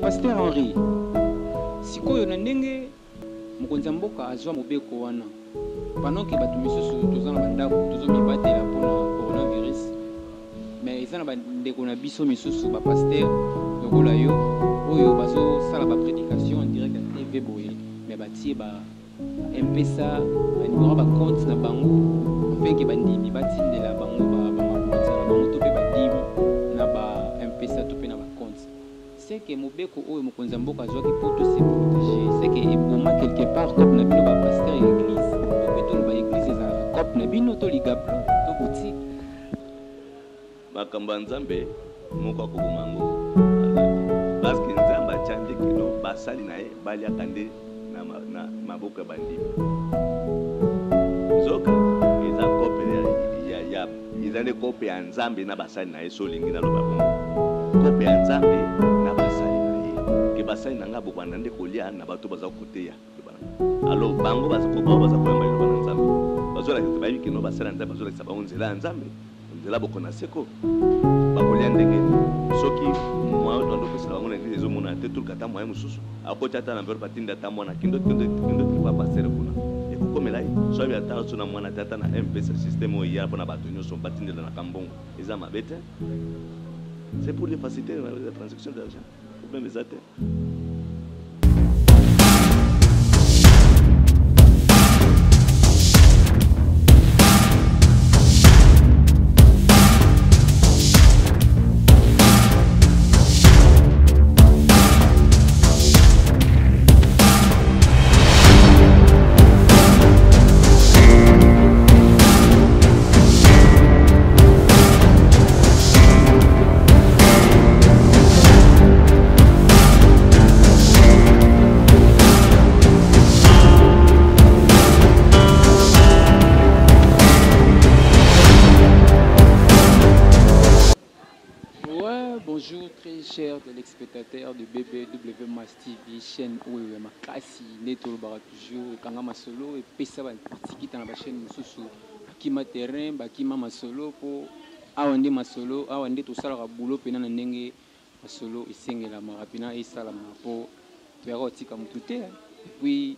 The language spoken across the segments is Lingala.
Pasteur Henri, sikoyo na ndenge mokonzi mboka azwa mobeko wana pendant que bato misusu toza na bandako tozomibatela mpona coronavirus, mais eza na bandeko na biso misusu bapaster lokola yo oyo bazosala baprédication en direct ya tv boye, mais batie bampesa banimero bacompte na bango afin ke bandimi batindela bango bamakonzi na bango to mpe badimi na bampesa to mpe na bacompte. C'est que mobeko oyo mokonzi mboka azwaki po tose protéger, c'est que eboma quelque part comme na bino bapaster ya église mpe toloba église ezalaka cope na bino to ligablo to boutique makambo ya nzambe moko akoboma ngo parceke nzambe atyandi kino basali na ye baliaka nde na maboko ya bandimi. Nzoka eza kope eza nde kope ya nzambe na basali na ye, so olingi naloba bongo kope ya nzambe na basali na ye ke basali na nga bobanda nde kolia na bato baza koteya. Alors bango baza koyamba liloba na nzambe, bazolakisa bayebi kino basali ya nzambe, bazolakisa bango nzela ya nzambe, nzela bokona seko bakolia ndenge soki mwa oyo andopesela bango na eglise ezomona te toluka ata moye mosusu akoti ata na mbero batinda ata mwana kindo tripa pasere kuna ekokomela ye soki ata so na mwana te ata na mpesa systeme oyo ya mpona bato nyonso batindela na kambongo eza mabe te. C'est pour les faciliter la transaction d'argent. Problème eza te. Bonjour très chers téléspectateurs de BBW Mass TV, chaîne où il y a ma classe, netto bara toujours, kanga masolo et pesa ba tikita na ba chaîne mususu, bakima terrain, bakima masolo po awande masolo, awande to sala ka boulot pena na ndenge masolo isengela marapina et sala po to ya kotika mutute. Puis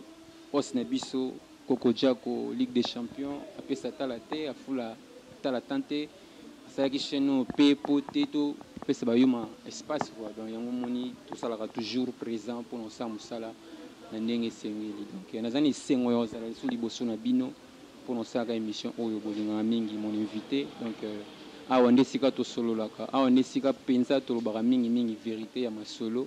os na biso Koko Jako Ligue des Champions, apesa talate afula talatante, asalaki chaîne pe poteto c'est un espace donc yango moni tout ça là toujours présent pour nous ça musala na ndenge sengeli donc nazani sengo yo zala sous liboso na bino pour nous ça émission oyo bolinga mingi mon invité donc awa ndesika to solo laka awa ndesika penza to lobaka mingi vérité ya masolo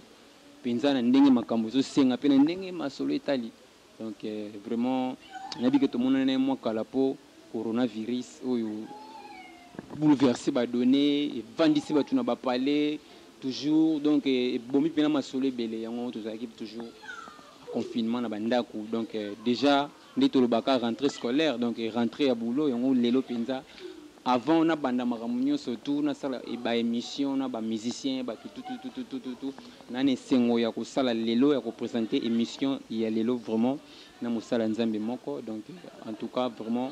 penza na ndenge makambo zo senga pe na ndenge masolo etali donc vraiment nabi que tout le monde moi kala po coronavirus oyo bouleverser ba données et vandisser ba tuna ba parler toujours donc bomi pena masolo belé yango tozaki toujours confinement na bandako donc déjà ndito lobaka rentrée scolaire donc rentrée à boulot yango lelo penza avant on a banda makamunyo surtout na sala e ba émission na ba musicien ba tout na ne sengo ya ko sala lelo ya ko présenter émission ya lelo vraiment na mosala nzambe moko donc en tout cas vraiment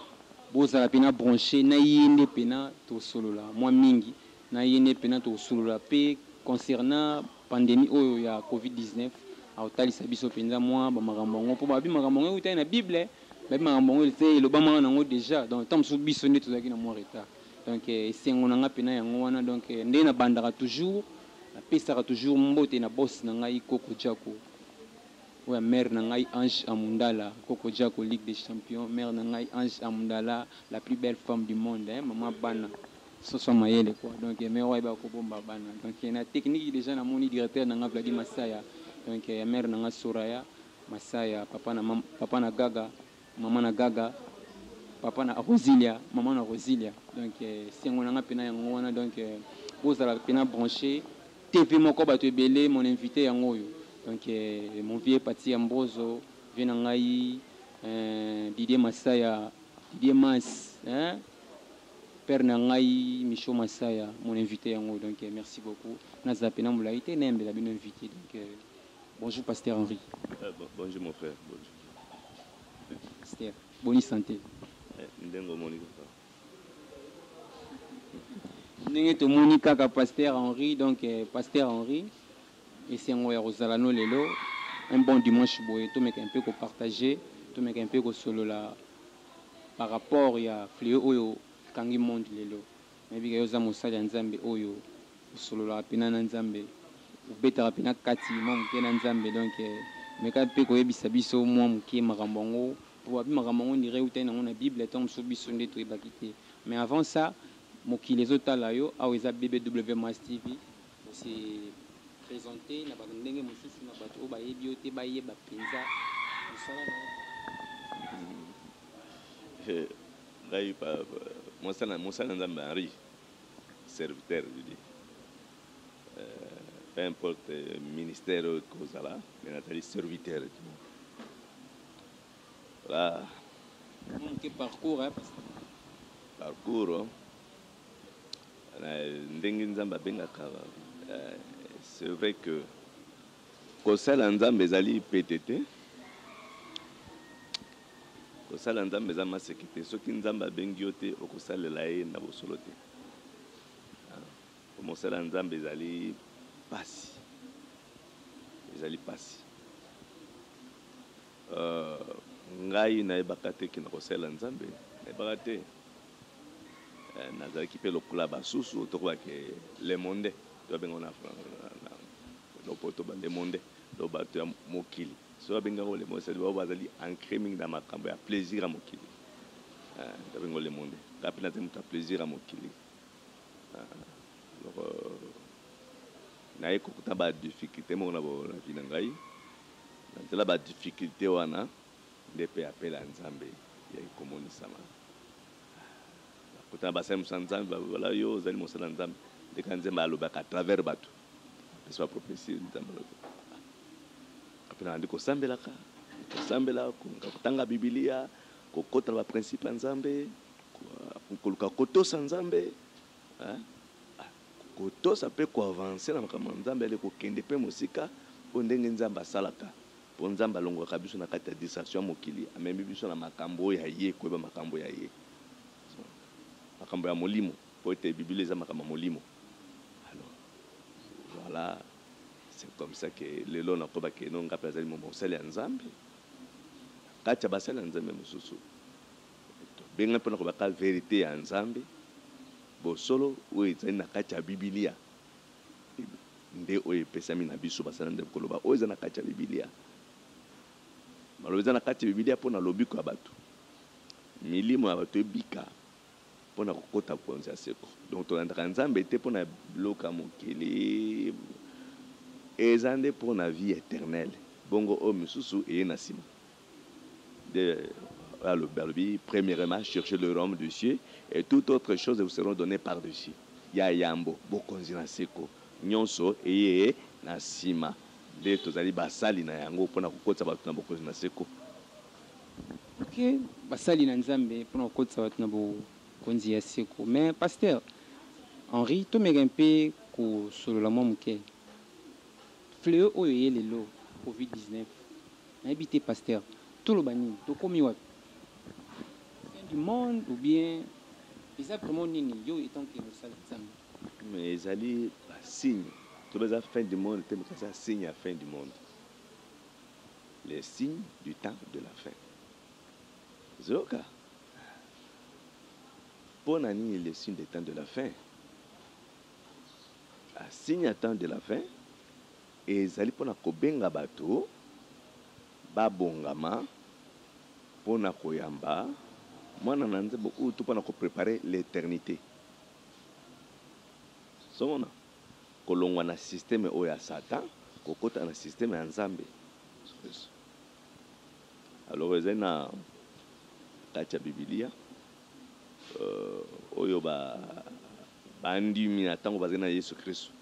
bozala pena branché na yende pena to solo la moi mingi na yende pena to solo la pe concernant pandémie oyo ya COVID-19 a otalisa biso penza moi ba makambo po ba bi makambo ngo uta na bible ba makambo ngo le ba manga ngo déjà donc tam so biso ne to zaki na moi retard donc sengo na nga pena yango wana donc ndé na bandaka toujours na pesaka toujours mbote na boss na ngai Koko Jako. Ouais, mère Nangai Ange Amundala, Koko Jako Ligue des Champions, mère Nangai Ange Amundala, la plus belle femme du monde, hein, maman Bana, ce sont maïles quoi. Donc, mère Waiba Kobomba Bana. Donc, il y a une technique déjà dans mon directeur Nanga Vladi Masaya. Donc, mère Nanga Soraya, Masaya, papa na Gaga, maman na Gaga, papa na Rosilia, maman na Rosilia. Donc, si on a pena yango donc, vous allez pena branché, TV moko bato belé, mon invité yango. Donc mon vieux Pati Ambroso, Venangai, Didier Masaya, Didier Mas, hein? Père Nangai, Micho Masaya, mon invité en haut. Donc merci beaucoup. Nazapena Moulaïté, Nembe la bien invité. Donc bonjour Pasteur Henri. Bonjour mon frère. Bonjour. Pasteur, bonne santé. Ndenge to Monica Pasteur Henri, donc Pasteur Henri. Et c'est un Rosalano Lelo. Un bon dimanche, tout mais un peu partager, tout mais un peu solo là par rapport à Fléau Oyo, Kangi Monde Lelo. Mais bien, il y a un Nzambe Oyo, solo la Pina Nzambe, ou Beta Rapina Kati, mon Nzambe. Donc, mais quand peu koye bisabiso moi mukie makambango, pour abi makambango dirait ou t'es dans la Bible, tant que biso nde to ebakité. Mais avant ça, moki les autres là yo, a weza BBW Mass TV, c'est présenté na bandenge mususu na bato ba yebi ote ba yeba penza musala Moussa Nzambe Henri, serviteur je dis, peu importe ministère cause là, mais Nathalie serviteur. Voilà. Quel parcours hein? Parcours ndenge Nzambe abengaka. C'est vrai que kosala Nzambe ezali PTT, kosala Nzambe eza masekite, soki Nzambe abengi yo te okosalela ye na bosolo te. Mosala Nzambe ezali pasi, ezali pasi. Ngai nayebaka te ke nakosala Nzambe, nayebaka te. Nazalaki mpe lokola basusu tokobake le monde tobenga na lopoto ba le monde do bato ya mokili so babenga le monde c'est ba bazali ancré mingi na makambo ya plaisir à mokili tobenga le monde kapi na temuta plaisir à mokili alors naye kokuta ba difficulté mo na bo na vie na ngai na tela ba difficulté wana ndepe apela Nzambe ya komonisama kota basai Nzambe voilà yo zali mosala Nzambe de kanzemba alobaka à travers bato soit prophétie Nzambe apena ndiko sambelaka kosambela kotanga Biblia kokota ba principe ya Nzambe koluka kotosa Nzambe kotosa pe ko avancer na makambo Nzambe ale kokende pe mosika po ndenge Nzambe asalaka po Nzambe alongwaka biso na kati ya distraction mokili amemi biso na makambo ya ye koyeba makambo ya ye makambo ya molimo po ete Biblia eza makambo molimo. Alors voilà, c'est comme ça que les lois n'ont pas que non ngapela zali mo sala ya Nzambe kati ya basala Nzambe mususu benga pona ko baka vérité ya Nzambe bosolo oyo ezali na kati ya Biblia nde oyo epesami na biso basala nde koloba oyo eza na kati ya Biblia maloba eza na kati ya Biblia mpona lobiko ya bato milimo ya bato ebika mpona kokota konza seko donc tolandaka Nzambe te mpona biloko ya mokili eza nde mpona vie éternelle bongo oyo misusu eye na nsima alobi premièrement cherchez le royaume de Dieu et toute autre chose vous seront données par-dessus ya yambo bokonzi na seko nyonso eye na nsima nde tozali basali na yango mpona kokotisa bato na bokonzi na seko. Ok, basali na Nzambe mpona kokotisa bato na bokonzi ya seko. Mais pasteur Henri tomeka mpe kosolola mwa moke fleo oyo ye lelo COVID-19 nayebi te pasteur toloba nini tokomi wapi du monde ou bien eza vraiment nini yo etant que mosala Nzambe? Mais ezali signe tobeza fin du monde te mokasa signe ya fin du monde, les signes du temps de la fin zoka mpona nini les signes du temps de la fin signe ya temps de la fin ezali mpona kobenga bato babongama mpona koyamba mwana na Nzambe oyo to mpona kopréparer l'éternité somona kolongwa na système oyo ya Satan kokota na système ya Nzambe. Alors ezali na kati ya Biblia oyo bandimi na ntango bazali na Yesu Kristu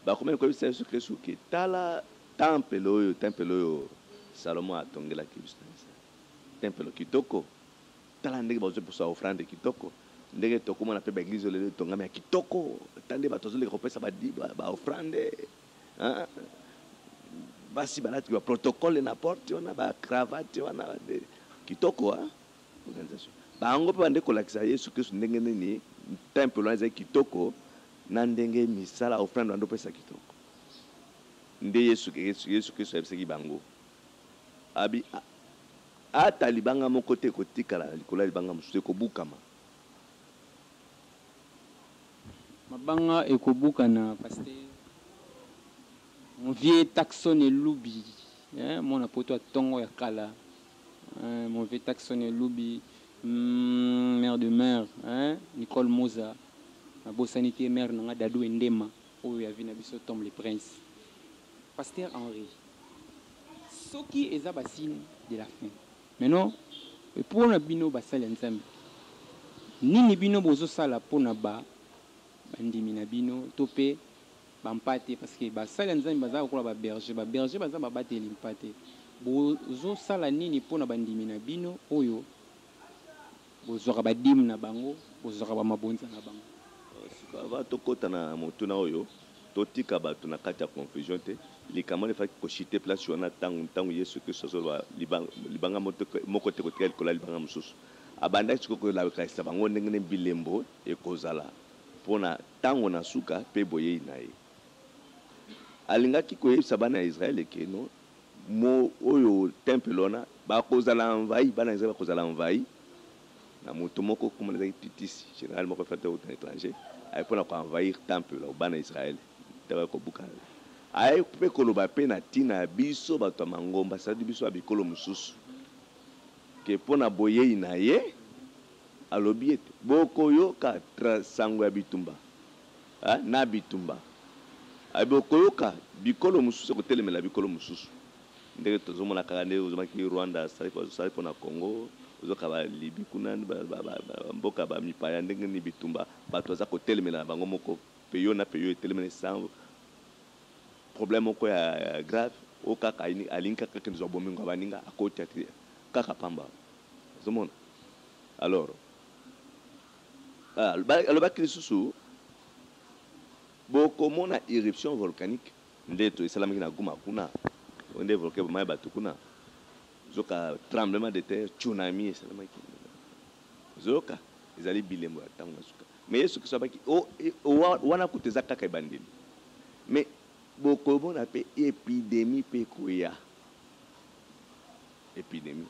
bakomeli koyebisa Yesu Kristu ke tala temple oyo Salomo atongelaki biso temple kitoko tala ndenge bazoposa offrande kitoko ndenge tokomona mpe baeglize lelo etongami ya kitoko tande bato azoleka kopesa baoffrande basi balati baprotocole na porte wana bacravate wana kitoko organisation bango mpe bande kolakisa Yesu Kristu ndenge nini temple wana ezali kitoko na ndenge misala offrande wana opesa kitoko nde Yesu Kristo ayebisaki bango abi ata libanga moko te kotikala likolo ya libanga mosusu ekobukama. Mabanga ekobukana pasteur. Mon vieux taxon et loubi, mon apoto à tongo ya kala, mon vieux taxon et loubi, mère de mère, Nicole Moza, ma beau sanité mère nanga Dadou Ndema, où il y avait Nabiso Tom le prince. Pasteur Henri, ce qui est la bassine de la fin. Maintenant, pour na bino basal ensemble, ni bino bozo sala pour na ba, bandimi na bino topé. Bampate parce que basala nzambe baza ko la berger baza babateli mpate bozo sala nini pona bandimi na bino oyo bozo ka badim na bango bozo ka ba mabonza na bango sika ba tokota na motuna oyo totika bato na kati ya confusion te likama le faki ko chiter place wana tangu Yesu Kristo so libanga moko te kotika kola libanga mususu abanda siko ko la Kristo bango ndenge bilembo ekozala pona tango na suka pe boye na ye alingaki koyebisa bana ya Israel ke no mo oyo temple lona bakozala envahi bana Israel bakozala envahi na moto moko comme les Titis général moko fait au étranger ay pona ko envahir temple la bana Israel tawa ko bukala ay pe koloba pe na tina biso bato mangomba sadi biso abikolo mususu ke pona boye na ye alobi ete bokoyo ka sango ya bitumba na bitumba abokoyoka bikolo mususu ko telemela bikolo mususu ndenge tozomona kaka nde ozomaki Rwanda sali pona Congo ozoka ba Libi kuna mboka ba mipaya ndenge ni bitumba bato aza ko telemela bango moko peyo na peyo telemela sans problème moko ya grave o kaka alinka kaka nzo bomingo baninga akoti kaka pamba ozomona alors alobaki lisusu bokomona éruption volcanique ndeto esalamaki na Goma kuna onde volcano ba bato kuna zoka tremblement de terre tsunami esalamaki zoka ezali bilembo ya tango suka mais Yesu Kristo abaki wana kuteza kaka ebandeli mais bokomona pe épidémie pe koya épidémie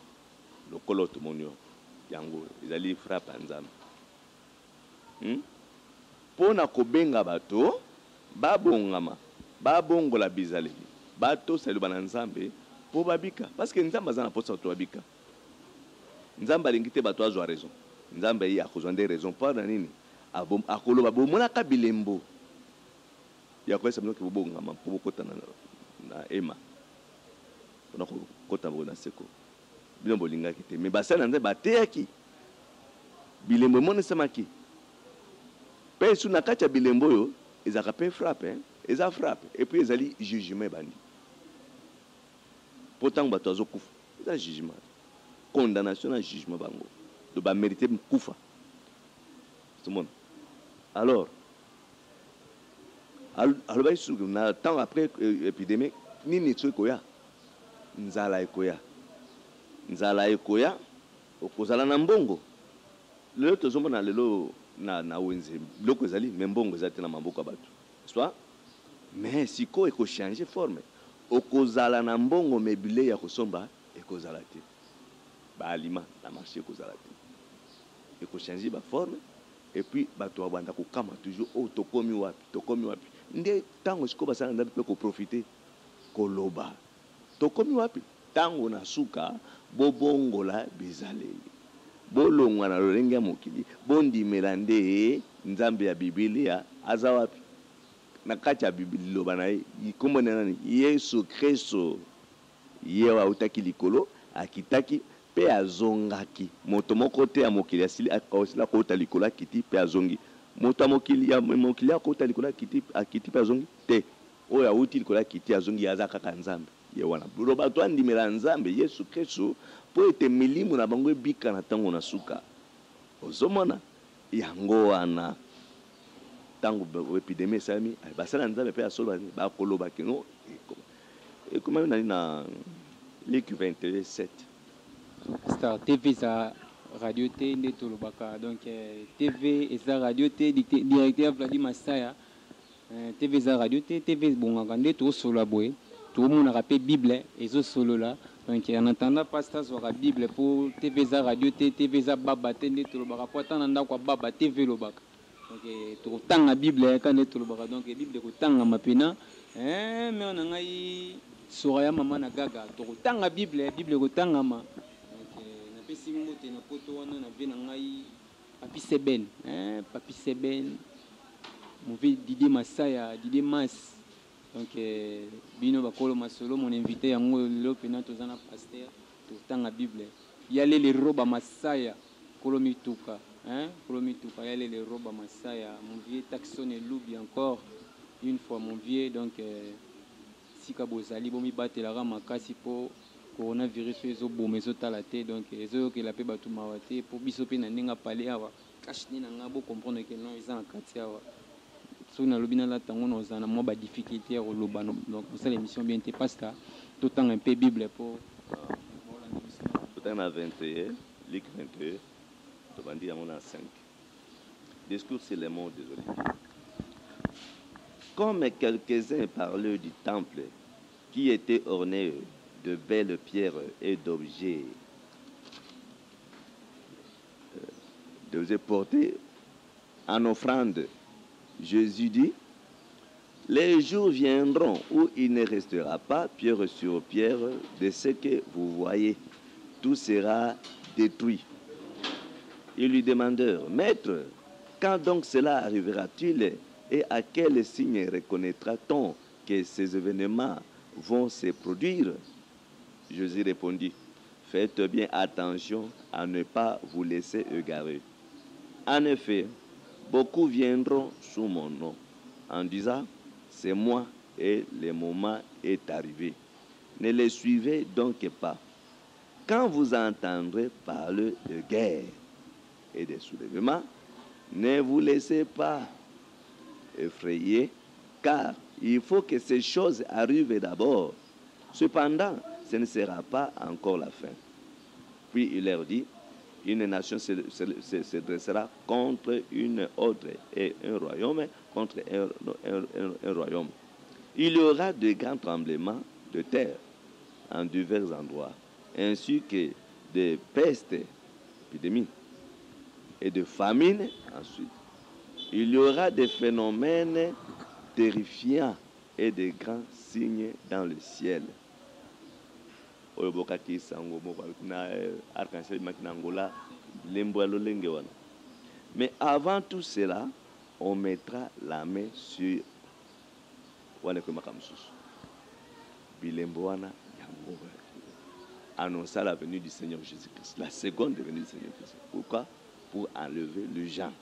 lokolo tomonio yango ezali frappe nzambe pona kobenga bato babongama babongola bizaleli bato selu bana nzambe po babika parce que nzambe azana posa to babika nzambe alingi te bato azwa raison nzambe yi akozwa nde raison par na nini akoloba bomona ka bilembo ya kwesa mnoki bobongama po bokota na ema pona kokota bona seko bino bolingaki te mais basala nzambe bateyaki bilembo monesamaki pe sous na kati ya bilembo yo ezaka pe frappe eza frappe et puis ezali jugement bandi pourtant bato azokufa eza jugement condamnation na jugement bango to ba mériter kufa tout le monde alors ba isu na temps après épidémie nini tsokoya nzala ekoya okozala na mbongo lelo tozomona lelo na wenze biloko ezali me mbongo eza te na maboko ya bato soit mais siko ekochange forme okozala na mbongo mebile ya kosomba ekozala te baalima na marché ekozala te ekochange baforme et puis bato babanda kokama toujours tokomi wapi nde ntango siko basala nzambe mpe koprofite koloba tokomi wapi ntango na suka bobongola bizaleli bolongwa na lolenge ya mokili bondimela nde nzambe ya Biblia aza wapi na kati ya Biblia loba na ye kombo nani Yesu Kristo ye autaki likolo akitaki pe azongaki moto moko te ya mokili asili akosila kota likolo akiti pe azongi moto ya mokili akota likolo akiti pe azongi te oyo auti likolo akiti azongi aza kaka nzambe ye wana loba to andimela nzambe Yesu Kristo po ete milimo na bango ebika na tango na suka ozomona yango wana tango epidemie esalami basala nzambe mpe asoloba bakoloba kino ekomami nani na Luc 21:7 Star TV za radio te nde tolobaka donc TV eza radio te directeur Vladimir Masaya TV za radio te TV bongaka nde to solo boye to mona rapé Bible ezo solo là donc en attendant pasteur sur Bible pour TV za radio te TV za baba te nde to lobaka po tana ndako baba TV lobaka donc to tanga Bible ka nde to lobaka donc Bible ko tanga mapena mais on ngai sura ya mama na gaga to tanga Bible ko tanga ma donc na pesi mote na poto wana na bena ngai papi Seben papi Seben Mouvé Didier Massaya, Didier Mas. Donc, Bino Bakolo Masolo, mon invité, en haut, l'opénat, aux années pasteur, tout le temps à Bible. Il y a les robes à Massaya, Kolomituka. Kolomituka, il y a les robes à Massaya. Mon vieux Taxon et Loubi encore, une fois, mon vieux, donc, si Kabozali, bon, mi batte la rame à Kassipo, coronavirus, les autres, bon, mais autres à la tête, donc, les autres qui la paix batou mawate, pour bisoper n'a palé, cache-ni n'a pas comprendre que non, ils ont un quartier. So na lobina la tango no zana mo ba difficulté au loba donc ça l'émission bien te passe tout temps un peu Bible pour tout temps à 21 Luc 21 to bandi à mon 5 discours c'est les mots désolé comme quelques-uns parlaient du temple qui était orné de belles pierres et d'objets portés en offrande. Jésus dit, les jours viendront où il ne restera pas pierre sur pierre de ce que vous voyez. Tout sera détruit. Ils lui demandèrent, Maître, quand donc cela arrivera-t-il et à quel signe reconnaîtra-t-on que ces événements vont se produire? Jésus répondit, faites bien attention à ne pas vous laisser égarer. En effet, beaucoup viendront sous mon nom en disant, c'est moi et le moment est arrivé. Ne les suivez donc pas. Quand vous entendrez parler de guerre et de soulèvement, ne vous laissez pas effrayer, car il faut que ces choses arrivent d'abord. Cependant, ce ne sera pas encore la fin. Puis il leur dit, une nation se dressera contre une autre et un royaume contre un royaume. Il y aura de grands tremblements de terre en divers endroits, ainsi que des pestes, épidémies et de famines ensuite. Il y aura des phénomènes terrifiants et de grands signes dans le ciel. Mais avant tout cela, on mettra la main sur annoncer la venue du Seigneur Jésus-Christ, la seconde venue du Seigneur Jésus. Pourquoi? Pour enlever le gens.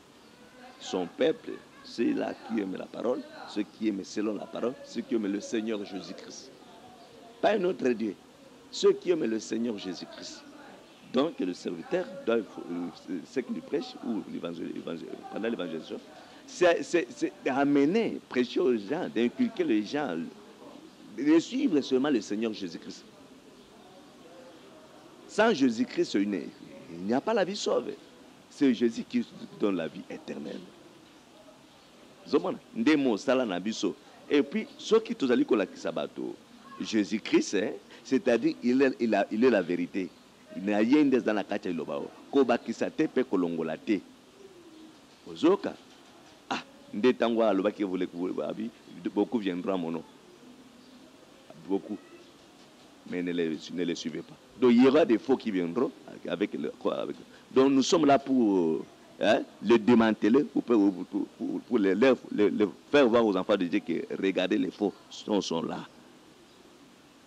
Son peuple, ceux-là qui aiment la parole, ceux qui aiment selon la parole, ceux qui aiment le Seigneur Jésus-Christ. Pas un autre Dieu. Ceux qui aiment le Seigneur Jésus-Christ. Donc le serviteur doit, ce qu'il prêche, ou pendant l'évangélisation, c'est d'amener, prêcher aux gens, d'inculquer les gens, de suivre seulement le Seigneur Jésus-Christ. Sans Jésus-Christ, il n'y a pas la vie sauve. C'est Jésus qui donne la vie éternelle. Et puis, ceux qui sont allés Jésus-Christ, c'est-à-dire il est la vérité. Il n'y a rien dans la kacha ilobao. Kobakisate pe kolongolate. Ozoka. Ah, ndetangwa alobaki voulait beaucoup viendront à mon nom. Beaucoup. Mais ne les suivez pas. Donc il y aura des faux qui viendront avec. Donc nous sommes là pour le démanteler, pour les faire voir aux enfants de Dieu que regardez les faux sont là.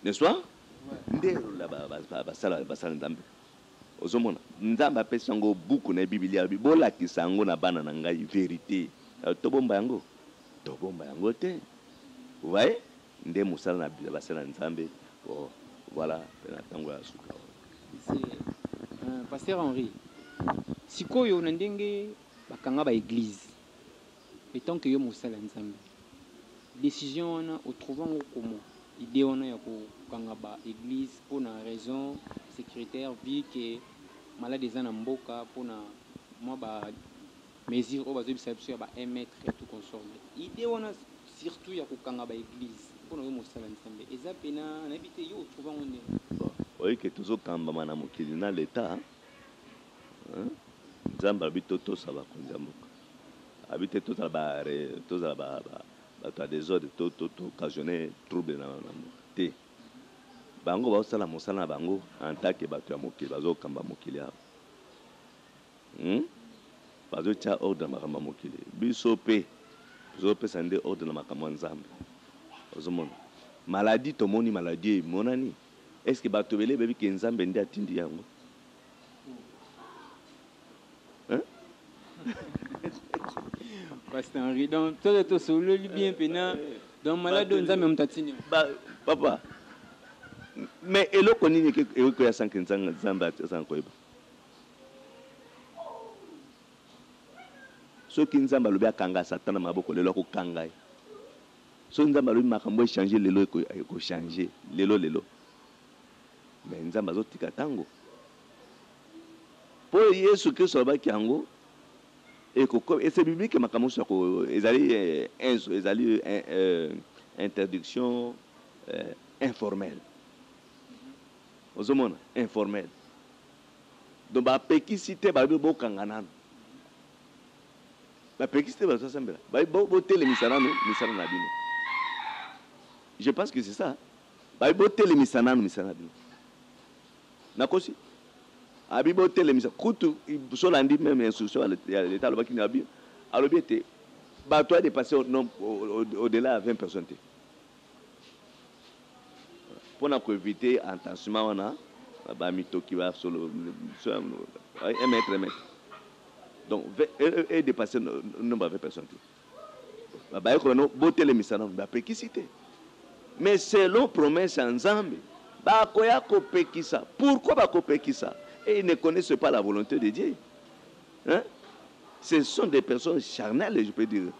N'est-ce pas? Ozomona nzamba pesango buku na Biblia bibola kisango na bana na ngai vérité tobomba yango te vous voyez nde musala na basala nzambe voilà penatango ya suka c'est pasteur Henri sikoyo na ndenge bakanga ba église etant que yo musala nzambe décision wana au trouvant comment idée on a pour église pour une raison sécuritaire vu que malade des en mboka pour na moi mesure au bas de 1 mètre et tout consomme idée on a surtout ya kokanga ba église mpona yo mosala nzambe eza pena nayebi te yo otrouva ngo ndenge oyeke tozokambama na mokili na leta nzambe abi totosa bakonzi ya mboka abi te tozala bato ya désordre occasionner trouble na mboka te bango bazosala mosala na bango en tant que bato ya mokili bazokamba mokili awa bazotia ordre na makambo ya mokili biso mpe tozopesa nde ordre na makambo ya nzambe ozomona maladi tomoni maladi emonani est ce que bato ebele bebi ke nzambe nde atindi yango Pasteur Henri donc toi tu solo bien pena donc malade nzambe mtatini papa mais eloko nini ke eloko ya sanke nzambe atesa koyeba soki nzambe alobi akanga satan na maboko lelo akokanga ye so nzambe alobi makambo echange lelo ekochange lelo mais nzambe azotika ntango mpo yesu kristo alobaki yango c'est biblique makambo nyonso ezali interdiction informelle ozomona informelle donc bapekisi te balobi bokanga nano bapekisi te bazosambela botelemisa nano misala na bino je pense que c'est ça botelemisa nano misala na bino nakosi abi botelemisa kutu solandi même instruction ya l'état alobaki na bi alobi ete bato a dépassé au-delà de 20 personnes te mpona koevite entassement wana bamitoki basolo 1 mètre donc et dépassé nombre de 20 personnes te baye kono botelemisa nano bapekisi te mais selon promesse ya nzambe bakoya kopekisa. Pourquoi bakopekisa? Et ils ne connaissent pas la volonté de Dieu. Hein? Ce sont des personnes charnelles, je peux dire,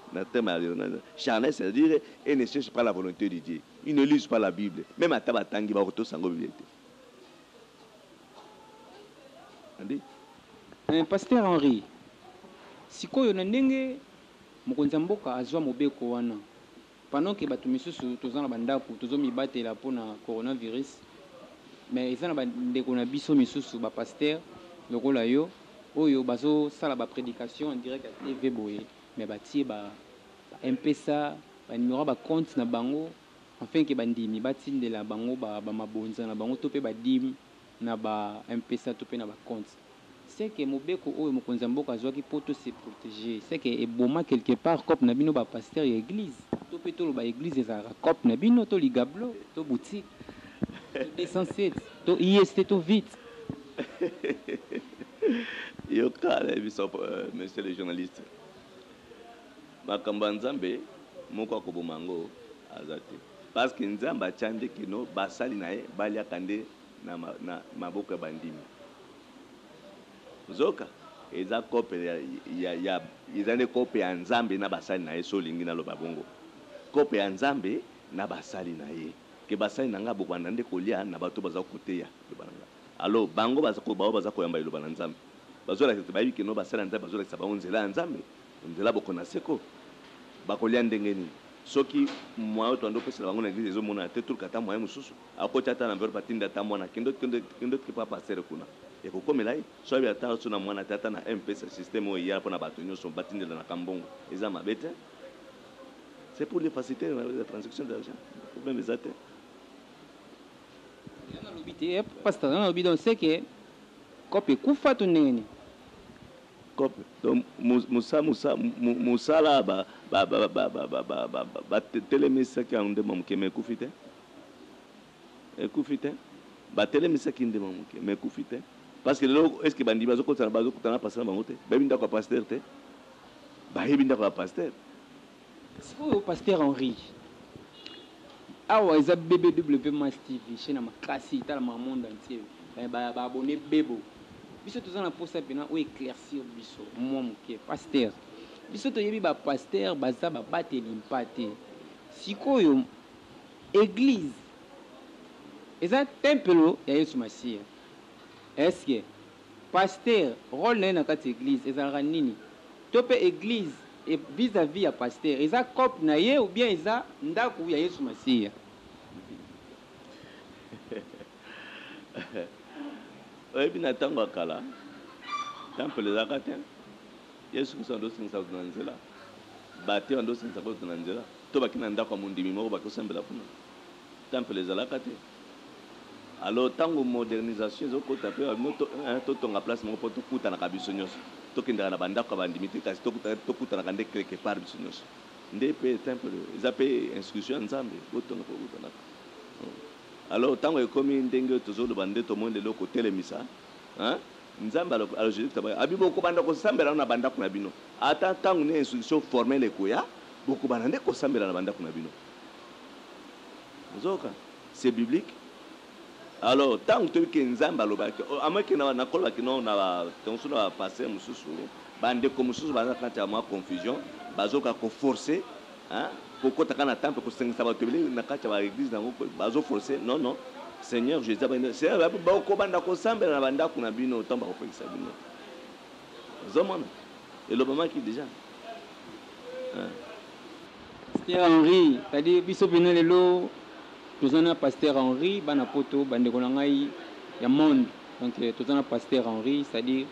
charnelles, c'est-à-dire, ils ne cherchent pas la volonté de Dieu. Ils ne lisent pas la Bible. Même à Tabatangi, Baroto Sango Bibliothèque. Pasteur Henri, si koyo na ndenge mokonzi mboka azwa mobeko wana pendant que bato misusu tozana bandako tozomibatela mpona coronavirus mais eza na bandeko na biso misusu bapasteur lokola yo oyo bazosala baprédication en direct ya tv boye mais batie bampesa banimero bacompte na bango afin ke bandimi batindela bango bamabonza na bango to mpe badimi na bampesa to mpe na bacompte. C'est que mobeko oyo mokonzi mboka azwaki po to se protéger. C'est que eboma quelque part cop na bino ba pasteur ya église. To pe to ba église ezara cop na bino to ligablo to boutique. To 207 to IST to vite. Yo kala biso monsieur le journaliste. Makambo nzambe moko ko bomango azate. Parce que nzamba chande kino basali nae bali akande na maboko ya bandimi. Zoka eza kope ya izane kope ya nzambe na basali na ye solingi na loba bongo kope ya nzambe na basali na ye ke basali na nga bokwana nde kolia na bato baza koteya lobananga alo bango baza koyamba loba na nzambe bazola ke bayibi ke no basali na nzambe bazola ke sababu nzela ya nzambe nzela bokona seko bakolia ndenge ni soki mwa to ando pesa bango na église ezo mona te turkata mwa mususu akota ta na verbe patinda ta mwana kendo ki pa passer kuna et pourquoi mais là soit bien tard sur na mwana tata na mpesa système oyo ya pona bato nyonso batindela na kambongo eza mabete c'est pour les faciliter la transaction d'argent problème ezate yana lobité pasteur na lobité c'est que kope kufa to nene kope donc musala ba telemisa ki ande mamuke me kufite ekufite ba telemisa ki ande mamuke me kufite parce que est-ce que bandi bazo kotana passer bango te ba binda ko pasteur te ba binda ko pasteur c'est pasteur Henri awa eza BBW Mass TV chaîne makasi tala monde entier ba abonné bebo biso tozana posa pena o éclaircir biso moi moke pasteur biso toyebi ba pasteur baza babateli mpate sikoyo église eza temple ya Yesu Masia. Est-ce que pasteur rôle na kati église ezalaka nini to pe église et vis-à-vis à pasteur eza cop na ye ou bien eza ndako ya Yesu Masiya. Oyebi na tango akala temple ezalaka te Yesu Kristo andosingisa kutu na nzela bate andosingisa kutu na nzela to baki na ndako ya mondimi moko bakosambela kuna temple ezalaka te. Alors tango modernisation ezokota mpe totonga place moko mpo tokutanaka biso nyonso tokendaka na bandako ya bandimi te kasi tokutanaka nde quelque part biso nyonso nde mpe temple eza mpe instruction ya Nzambe botonga mpo kutanaka. Alors tango ekomi ndenge oyo tozoloba nde tomoni lelo kotelemisa Nzambe alogique abi bokobanda kosambela na bandako na bino ata tango ne instruction formelle ekoya bokobanda nde kosambela na bandako na bino ozoka c'est biblique. Alors tant que tu es Nzambe alobaki amaki na kolaki non na tonso na passer mususu bande comme mususu baza kati ya ma confusion bazoka ko forcer pour kotaka na temple ko sengisa ba tebele na kati ya église na ngoko bazo forcer non Seigneur Jésus c'est ba ko banda ko sambela na banda kuna bino tamba ko pekisa bino zomona et le moment qui déjà Pasteur Henri c'est-à-dire biso bino lelo tozana Pasteur Henri bana poto bande ko ngai ya monde donc tozana Pasteur Henri c'est-à-dire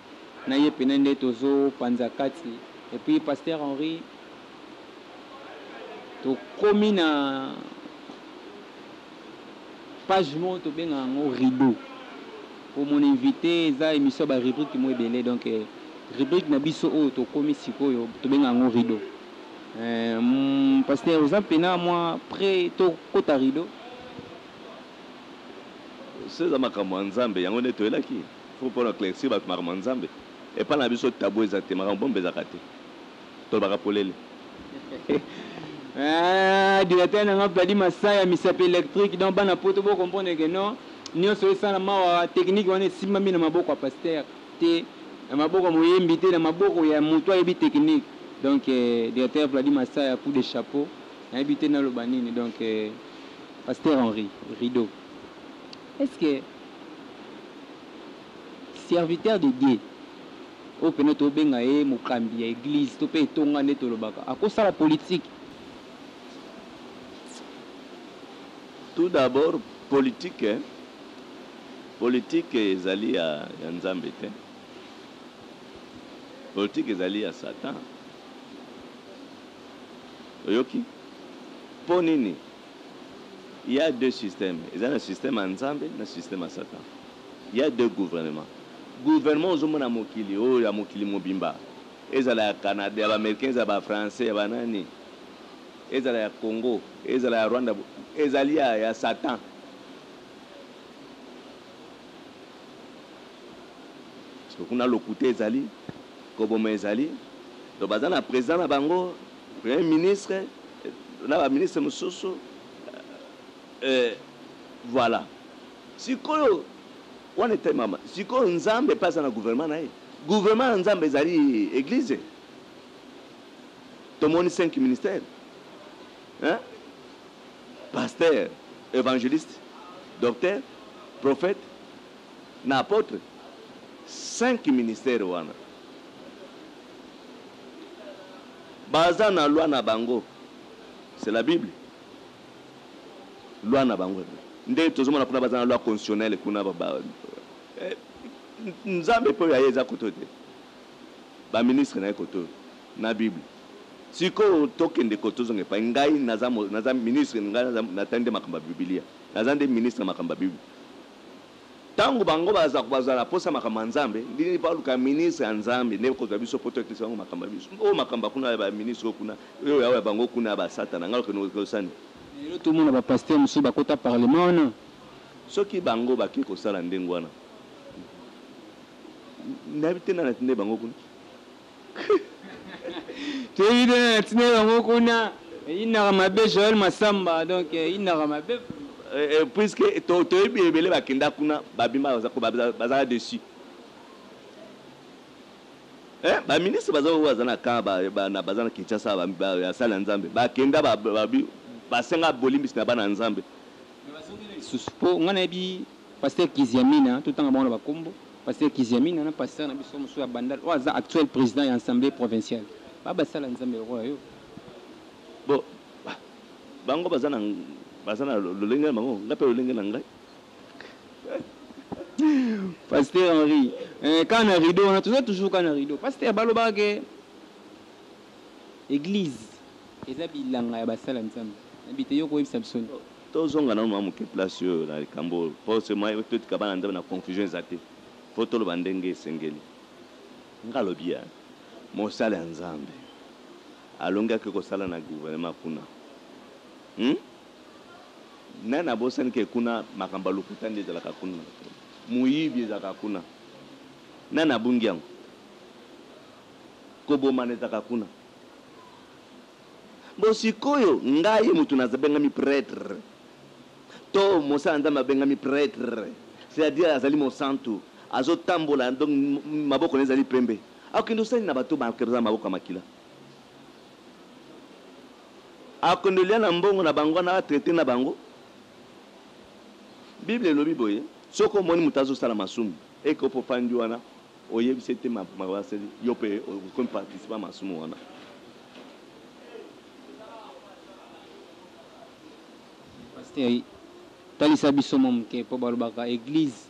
na ye penende tozo panza kati et puis Pasteur Henri to komi na page mo to benga ngo rideau pour mon invité za émission ba rubrique mo ebele donc rubrique na biso o to komi sikoyo to benga ngo rideau Pasteur Ozampena moi près to kota rideau c'est za makambo Nzambe yango ne toelaki faut pour éclaircir ba makambo Nzambe et pas na biso tabou exactement makambo mbezaka te to baka polele directeur n'a pas dit Masaya misape électrique donc bana poto bo comprendre que non nio so sana ma technique wana simami na maboko ya pasteur te na maboko moyembi te na maboko ya muto yebi technique donc directeur Vladimir Masaya coup de chapeau na habité na lobanini donc Pasteur Henri rideau est-ce que serviteur de Dieu au peneto benga e mokambi ya église to pe tonga neto lobaka akosa la politique. Tout d'abord, politique, politique ezali ya Nzambe te. Politique ezali ya Satan. Oyoki? Po nini? Il y a deux systèmes. Il y a un système à Nzambe et un système à Satan. Il y a deux gouvernements. Gouvernement ozomona mokili o ya mokili mobimba. Ezala ya Canada, ya Américains, ya Français, ya nani. Ezala ya Congo, ezala ya Rwanda, ezali ya Satan. Parce que kuna lokuté ezali, koboma ezali, donc bazana président na bango, premier ministre, na ba ministre mususu, voilà. Sikoyo on était mama. Sikoyo Nzambe passe na gouvernement na ye. Gouvernement Nzambe ezali église. Tomoni 5 ministères. Hein? Pasteur, évangéliste, docteur, prophète, apôtre. 5 ministères wana. Baza na loi na bango. C'est la Bible. Loi na bango. Nde tozomona kuna baza na loi constitutionnelle kuna ba. Nzambe po ya yeza kotote. Ba ministre na koto na Bible. Siko tokende kotozonge pa ngai naza ministre ngai natande makamba Biblia. Nazande ministre makamba Bible. Tango bango baza la posa makamba Nzambe, ndini pa luka ministre Nzambe ne ko biso poto ekisa bango makamba biso. O makamba kuna ba ministre kuna, yo ya bango kuna ba satana ngalo ko sani. Et tout le monde va passer monsieur bakota parlement. Soki bango baki ko sala ndengo wana. Nabite na tinde bango kuna. Tu es dans tinde bango kuna. Ina mabe Joël Massamba donc ina mabe puisque to ebele bakenda kuna babima baza dessus. Ba ministre baza na kamba na baza na Kinshasa ya sala Nzambe. Bakenda basenga bolimbisi na bana Nzambe. Po ngana bi pasteur Kiziamina tout en bon ba kombo pasteur Kiziamina na pasteur na biso musu ya bandal waza actuel président de l'Assemblée provinciale ba basala nzambe roi yo bon bango bazana lolenge bango ngape lolenge na ngai Pasteur Henri quand on a rideau on a toujours quand on a rideau pasteur baloba ke église eza bilanga ya basala nzambe nabite yo ko yebisa biso tozonga na mwa moke place oyo na likambo po se moi totika bana nzambe na confusion eza te po toloba ndenge esengeli nga lobi ya mosala ya nzambe alongaki kosala na gouvernement kuna nani abosani ke kuna makambo lokuta nde ezalaka kuna muyibi ezalaka kuna nani abungi yango kobomana ezalaka kuna bo sikoyo ngai mutu nazabengami prêtre to mosala nzambe abengami prêtre c'est-à-dire azali mosantu azotambola donc maboko nezali pembe akende osali na bato bakereza maboko ya makila akende olia na mbongo na bango na atraite na bango bible elobi boye soki omoni moto azosala masumu eke opofandi wana oyebisi ete mabaseli yo mpe okomi participe masumu wana pasteur talisa biso mo moke mpo balobaka église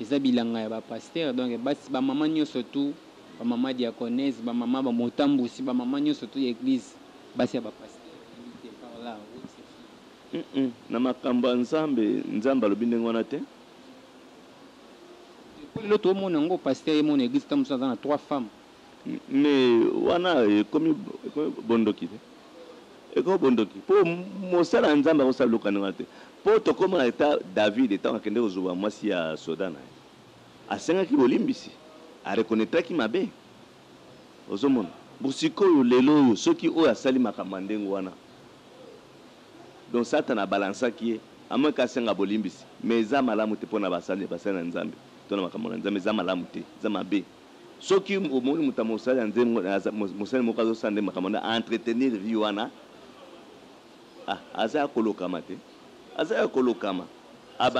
eza bilanga ya bapasteur donc basi bamama nyonso tu bamama diaconese bamama bamotambusi bamama nyonso tu ya église basi ya bapasteur na makambo ya nzambe alobi ndenge wana te lelo tomona yango pasteur ye mona église tamoso aza na 3 femmes mais wana ekomi bondoki te ekomi bondoki mpo mosala ya nzambe akosala biloko ndenge wana te mpo tokomona eta david etango akende kozwa mwasi ya soda na ye asengaki bolimbisi arekonetaki mabe ozomona bosikoyo lelo oyo soki oyo asali makambo ya ndenge wana donc satana abalansaki ye amoki asenga bolimbisi mais eza malamu te mpo na basali na nzambe to na makambo na nzambe eza malamu te eza mabe soki omoni moto mosali ya nzambe mosali moko azosala nde makambo na entretenir vie wana aza ya kolokama te aza ya kolokama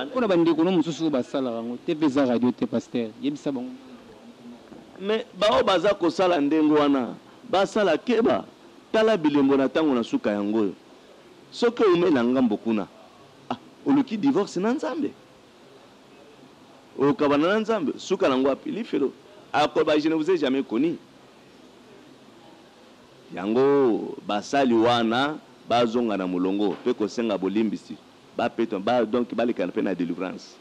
mpona bandeko no mosusu oyo basalaka yango te mpe eza radio te pasteur yebisa bango mais bao baza kosala ndenge wana basala keba tala bilembo na ntango na suka yango oyo soki omela ngambo kuna oluki divorce na nzambe okabana na nzambe suka nango api lifelo akoba je ne vous ai jamais connu yango basali wana bazonga na mulongo mpe kosenga bolimbisi bapeto donc baleka mpe na délivrance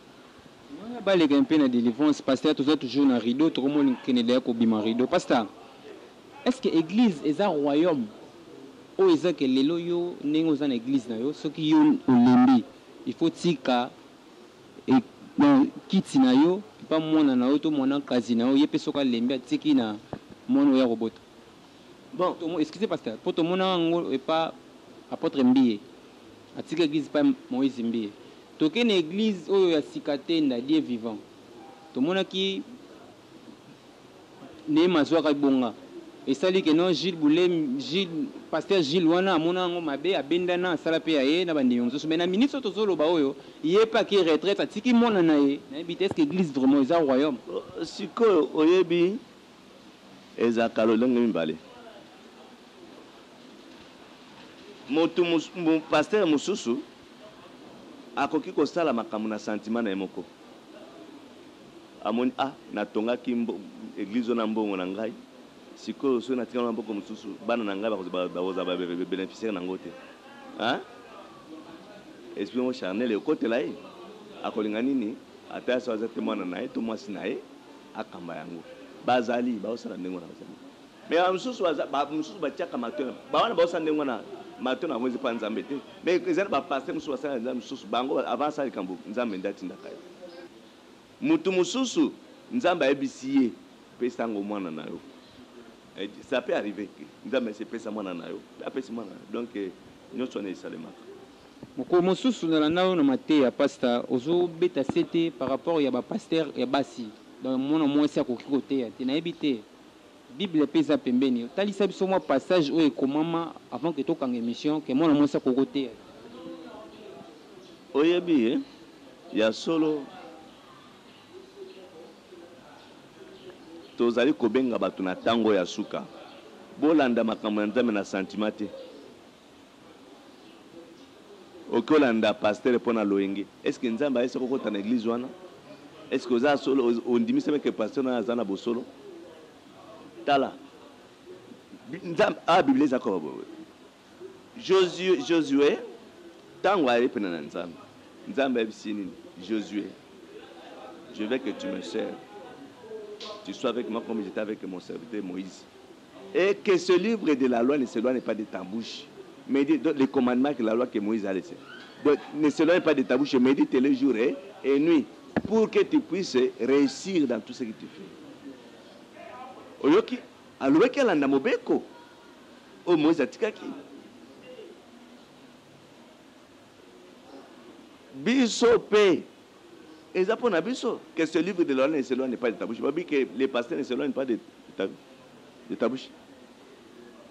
baleka mpe na délivrance pasteur toza toujours na rideau tokomoni kenedaya kobima rideau pasteur est-ce que église eza royaume oyo eza ke lelo yo ndenge oza na église na yo soki yo olembi il faut tika kiti na yo epa mwana na yo to mwana kazi na yo ye mpe soki alembi atiki na mwana oyo ya kobota bon excusez pasteur mpo tomona yango epa apôtre Mbiye atika église pa Moïse Mbiye tokende église oyo ya sika te nda Dieu vivant tomonaki Neema azwaka bonga esali ke non pasteur Gilles wana amona yango mabe abendana asala mpe ya ye na bandeko mosusu me na ministre tozoloba oyo ye mpe aki retraite atiki mwana na ye nayebi te estce église vraiment eza royaume sikoyo oyebi ezalaka lolenge mibale moto pasteur mosusu akoki kosala makambo na sentiment na ye moko amoni natongaki église na mbongo na ngai sikoyo soki natika na mboko mosusu bana na ngai bakoza babénéficiaire nango te esprit mo charnel ekotela ye akolinga nini ata so aza te mwana na ye to mwasi na ye akamba yango bazali baosala ndenge wana bazali mais mosusu batiaka matona bawana baosala ndenge wana matona yango ezepa nzambe te mais eza na bapaster mosusu basala nzambe mosusu bango avant asala likambo nzambe nde atindaka ye mutu mosusu nzambe ayebisi ye pesa yango mwana na yo ça peut arriver nzambe sepesa mwana na yo apesi mwana donc nyonso wana esalemaka moko mosusu nalanda oyo na mateya pasteur ozobeta se te par rapport ya bapaster ya basi donc mwana mwasi akoki koteya te nayebi te bible mpe eza pembeni otalisa biso mwa passage oyo ekomama avant ke tokanga émission ke mwana mwasi akoki koteya oyebi ya solo tozali kobenga bato na ntango ya suka bolanda makambo ya nzambe na sentiment te. Okolanda pasteur pona loyenge. Est-ce que nzambe ayese kokota na église wana? Est-ce que oza solo ondimisa que pasteur na azana bosolo? Tala. Nzambe Bible za ko. Josué tango ali pena na nzambe. Nzambe bisini Josué. Je veux que tu me sers. Tu sois avec moi comme j'étais avec mon serviteur Moïse. Et que ce livre de la loi ne s'éloigne pas de ta bouche. Médite les commandements que la loi que Moïse a laissé. Donc, ne s'éloigne pas de ta bouche, médite les jours et nuit pour que tu puisses réussir dans tout ce que tu fais. Oyoki, aloueki alanda mobeko. O Moïse atikaki. Biso pe. Et ça pour Nabiso, que ce livre de la loi ne s'éloigne pas de ta bouche. Que les pasteurs ne s'éloignent pas de ta bouche.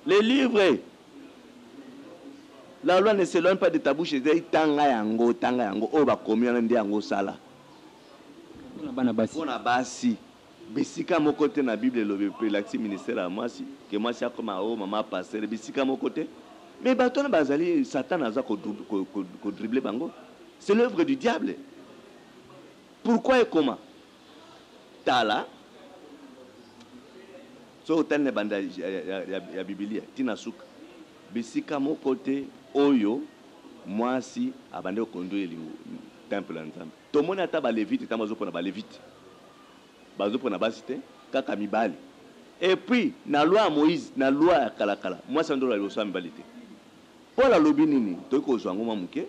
Les livres. La loi ne s'éloigne pas de ta bouche. Tanga yango, oba combien de yango sala. On a basi. Bisika mon côté na Bible le l'accès ministère à moi si que moi c'est comme oh maman pasteur bisika mon côté. Mais baton bazali Satan a ko dribbler bango. C'est l'œuvre du diable. Pourquoi et comment? Tala. So tane banda ya Biblia tina suka. Bisika mon côté oyo moi si abande conduire le temple ensemble. Tout le monde a ba levite tamazo pona ba levite. Bazo pona ba cité kaka mibali. Et puis na loi Moïse, na loi kalakala. Moi ça ndola lo so mibalité. Paul a lobi nini? To ko zo ngoma muke.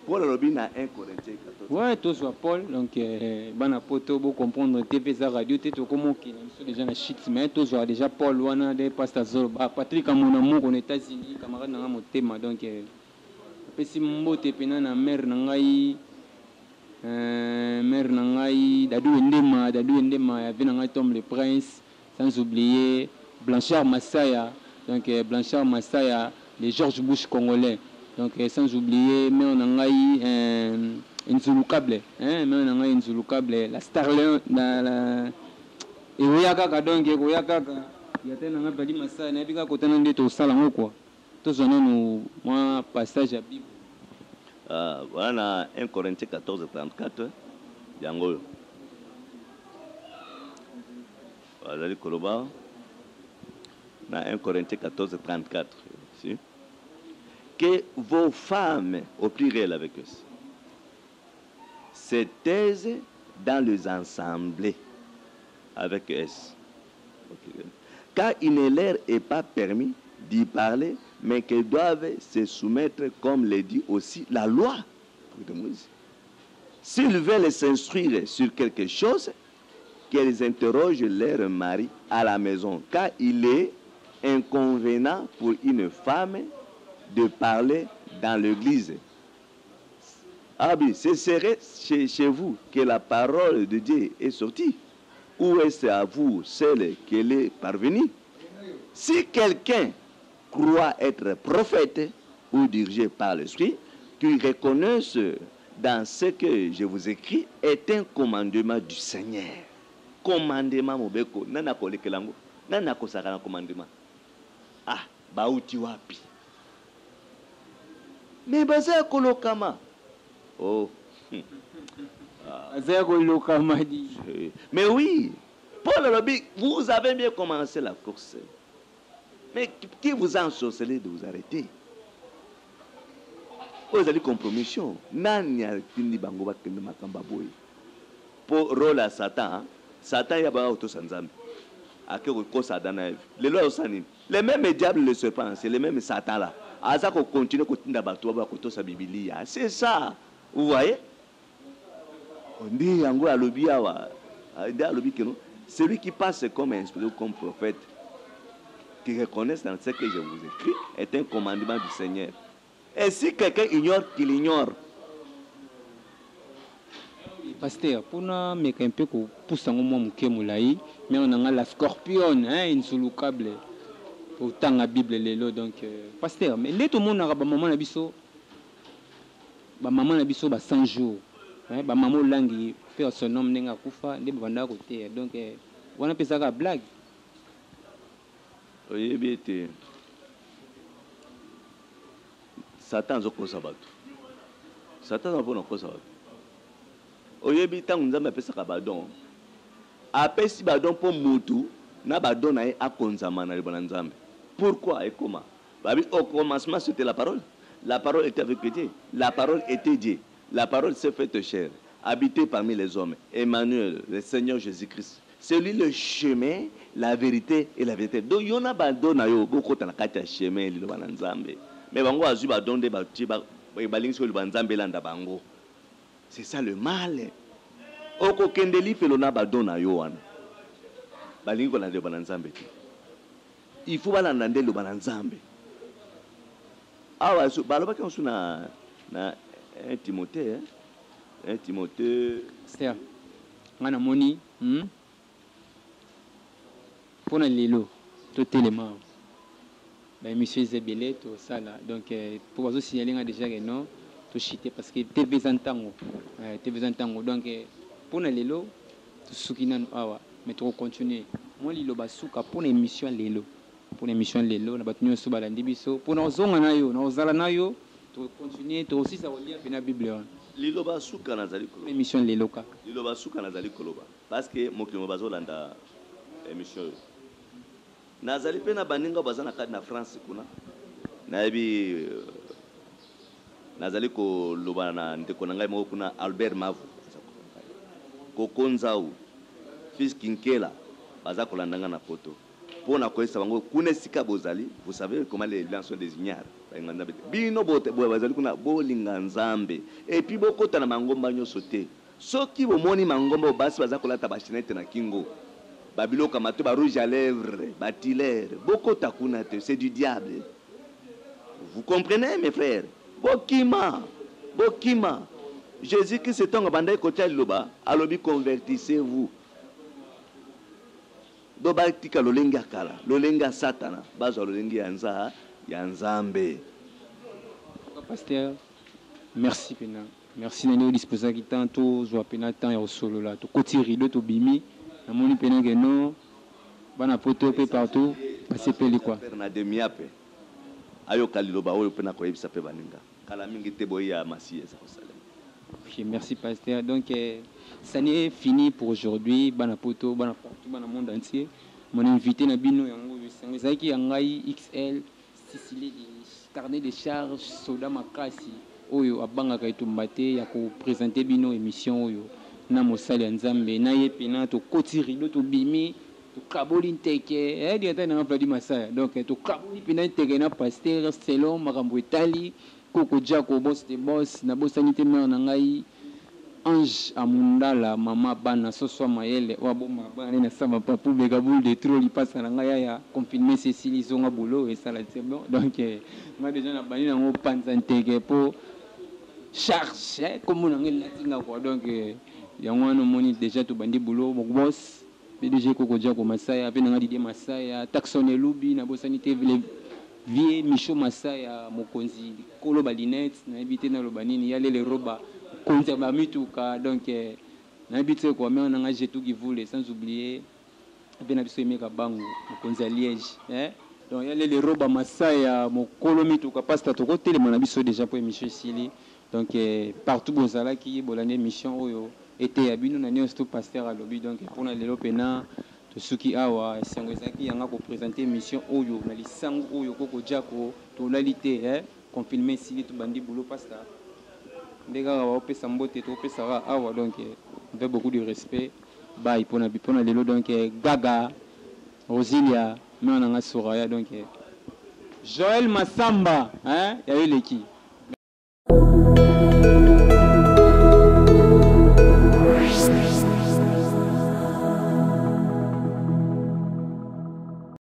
Paul a lobi na 1 Corinthiens 14. Ouais, to so Paul donc bana poto bo comprendre TV za radio te to komo ki na déjà na shit mais to zo déjà Paul wana de pasteur Zorba Patrick Amonamour aux États-Unis camarade na motema donc pesi mbote pena na mère na ngai mère na ngai dadu endema ya vina ngai Tom le Prince sans oublier Blanchard Massaya donc Blanchard Massaya les George Bush congolais donc sans oublier mais on a Nzulukable mais on a Nzulukable la Starlion la et oyaka donc oyaka ya tena nga bali Massaya na bika kotana ndeto sala ngoko to zona no moi passage à Bible. Voilà 1 Corinthiens 14 34 yango voilà le koloba na 1 Corinthiens 14 34 si que vos femmes au pluriel avec eux se taisent dans les assemblées avec eux car il ne leur est pas permis d'y parler, mais qu'elles doivent se soumettre, comme le dit aussi la loi de Moïse. S'ils veulent s'instruire sur quelque chose, qu'elles interrogent leur mari à la maison, car il est inconvénient pour une femme de parler dans l'église. Ah oui, ce serait chez vous que la parole de Dieu est sortie, ou est-ce à vous celle qu'elle est parvenue? Si quelqu'un croit être prophète ou dirigé par l'esprit, qu'il reconnaisse dans ce que je vous écris est un commandement du Seigneur. Commandement mobeko, nana kolekelango, nana kosaka na commandement. Ah, bauti wapi. Mais baza kolokama. Oh. Baza kolokama dit. Mais oui, Paul Lobi, vous avez bien commencé la course. Mais qui vous a ensorcelé de vous arrêter? Vous avez compromission. Nani a fini bango ba kende makamba boy. Pour rôle à Satan, Satan y a ba auto sanzambe. Ake ko sadana. Les lois osani. Les mêmes diables le serpent, c'est les mêmes Satan là. Aza ko continue ko tinda bato ba ko to sa Biblia. C'est ça. Vous voyez? On dit yango alobi awa. Ndi alobi keno. Celui qui passe comme inspiré ou comme prophète, qui reconnaissent dans ce que je vous écris, est un commandement du Seigneur. Et si quelqu'un ignore, qu'il ignore. Pasteur, pour nous mettre un peu pour ça, mais on a la scorpion, une sous-câble pour tant la Bible lelo donc pasteur, mais tout le monde a maman na biso, maman na biso 100 jours, maman langue faire son nom nenga kufa, ne banda côté donc on appelle ça la blague. oyebi ete Satan azokosa bato. Satan azopona kosa bato. Oyebi ntango Nzambe apesaka badon, apesi badon mpo mutu na badon na ye akonzama na liboso na Nzambe. Pourquoi et comment? Au commencement c'était la parole. La parole était avec Dieu. La parole était Dieu. La parole s'est faite chair, habité parmi les hommes. Emmanuel, le Seigneur Jésus-Christ. C'est lui le chemin, la vérité et la vérité. Donc il y en a badon na yo beaucoup na kati ya chemin liloba na Nzambe. Mais bango azu badon de bati ba balingi liloba Nzambe landa bango. C'est ça le mal. Oko kendeli felona badon na yo wana. Balingi ko landa liloba na Nzambe. Il faut balanda liloba na Nzambe. Ah so baloba ki on na 1 Timothée, hein? 1 Timothée. C'est ngana moni pona lelo to telema ba monsieur Zebele to sala donc pour vous signaler déjà que non to chité parce que TV Zantango donc pona lelo to sukina awa mais to continuer moi lilo basuka pona émission lelo na batunyo so balandi biso pona ozonga nayo na ozala nayo to continuer to aussi ça lire pena Bible lilo basuka nazali ko émission lelo ka lilo basuka nazali koloba parce que mokimo bazolanda émission nazali pena baninga bazana kadi na France kuna nayebi nazali ko loba na ndeko na ngai moko kuna Albert Mavu Kokonzau fils Kinkela baza kolandanga na poto pona koesa bango kuna sika bozali. Vous savez comment les lions sont désignés bino bote bazali kuna bolinga Nzambe et puis bokota na mangomba nyoso te soki bomoni mangomba basi baza kolata bashinete na kingo babilo kamato ba rouge à lèvres batilere bokota kuna te, c'est du diable. Vous comprenez mes frères? Bokima Jésus qui s'est en bandai côté loba alobi convertissez-vous. Doba tika lolenga kala lolenga satana bazo lolenga yanza ya Nzambe. Pasteur, merci pena. Merci nani disposa ki tanto zo pena temps ya solo là to kotiri do to bimi na moni pena que non bana poto pe partout passer peli quoi. Na demiape. Ayo kaliloba oyo pena ko yebisa pe baninga. Kala mingi te boya masiye za Jerusalem. Okay, merci pasteur. Donc ça n'est fini pour aujourd'hui. Bana poto bana partout bana monde entier. Mon invité na bino yango ezaki yangai XL Sicile carnet de charges soda makasi oyo abangaka etumbate ya ko présenter bino émission oyo na mosali ya Nzambe na ye pena to kotiri do to bimi to kaboli nteke diata na Vladi Masaya donc to kaboli pena nteke na pasteur selon makambo etali koko jako boss de boss na bosanité mère na ngai Ange Amundala mama bana soso mayele wa bomba bana na sama papu begabul de trop li passe na ngai ya confirmer Cécile zonga boulot et ça là c'est bon donc moi déjà na bani na ngo panza nteke po charge comme on ngi latinga quoi donc yango no moni déjà to bandi boulot mon boss PDG koko jako Masaya pe na ngadi de Masaya taxone lubi na bosanité vie Micho Masaya mokonzi kolo balinette na habité na lobanini yale les roba konza ba mituka donc na habité quoi mais on a j'ai tout qui voulait sans oublier pe na biso emeka bangu mokonzi Liège donc yale les roba Masaya mokolo mituka pasta to côté le biso déjà pour émission Sili donc partout bozala qui bolane mission oyo était abino na nyosto pasteur à lobby donc pour na lelo pena to suki awa sango ezaki yanga ko présenter mission oyo na lisango oyo koko jako to lalité confirmer si to bandi boulot pasta ndega wa opesa mbote to opesa awa donc avec beaucoup de respect bye pona lelo donc Gaga Rosilia mais on a Soraya donc Joël Massamba ya eleki